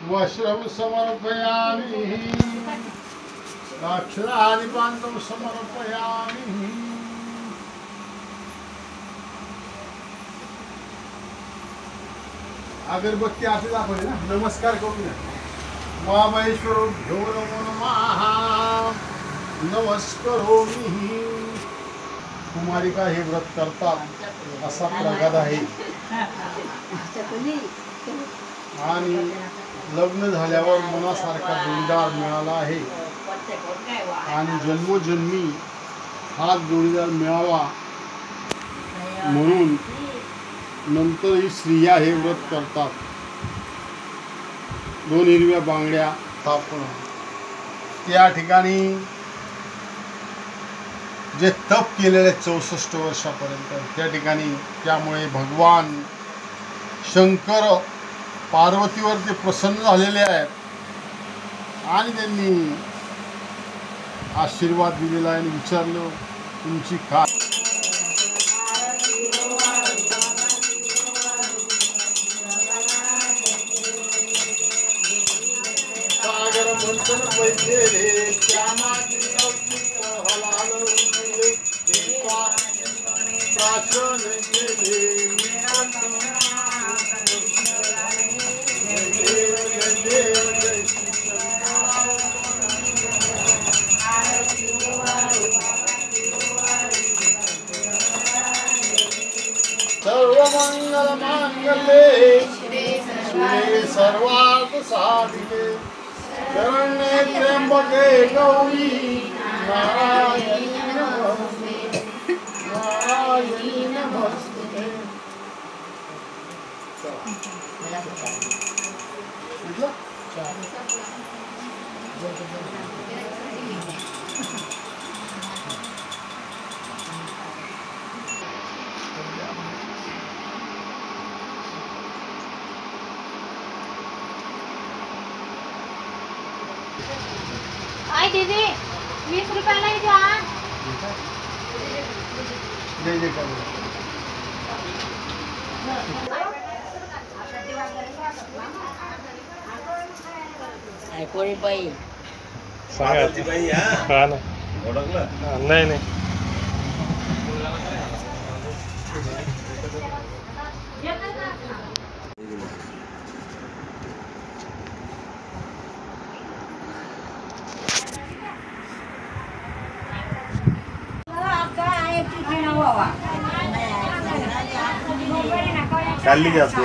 वस्त्रं समर्पयामि दक्षिणादिपान्तं समर्पयामि। अगरबत्ती आधी दाखवली ना, नमस्कार करूया। महाबळेश्वरो नमः नमस्करोमि। कुमारिका हे व्रत करतात असा प्रघात आहे आणि लग्न झाल्यावर मनासारखा जोडीदार मिळाला आहे आणि जन्मोजन्मी हा जोडीदार मिळावा म्हणून नंतरही स्त्रिया हे व्रत करतात। 2 हिरव्या बांगड्या थापून त्या ठिकाणी जे तप केलेले 64 वर्षापर्यंत त्या ठिकाणी, त्यामुळे भगवान शंकर पार्वतीवर ते प्रसन्न झालेले आहेत आणि त्यांनी आशीर्वाद दिलेला आहे आणि विचारलं तुमची काय सागर मंथन पैसे रे श्यामाची हलाल प्राशन केले सर्वमंगल मांगल्ये शिवे सर्वार्थ साधिके शरण्ये त्र्यंबके गौरी नारायणी नमोस्तुते नारायणी नमोस्तुते। आई दीदी 20 रुपयाला घ्या। जय जय कर कोणी बाई सांगा बाई हा ना ओळखलं नाही नाही चालली जातो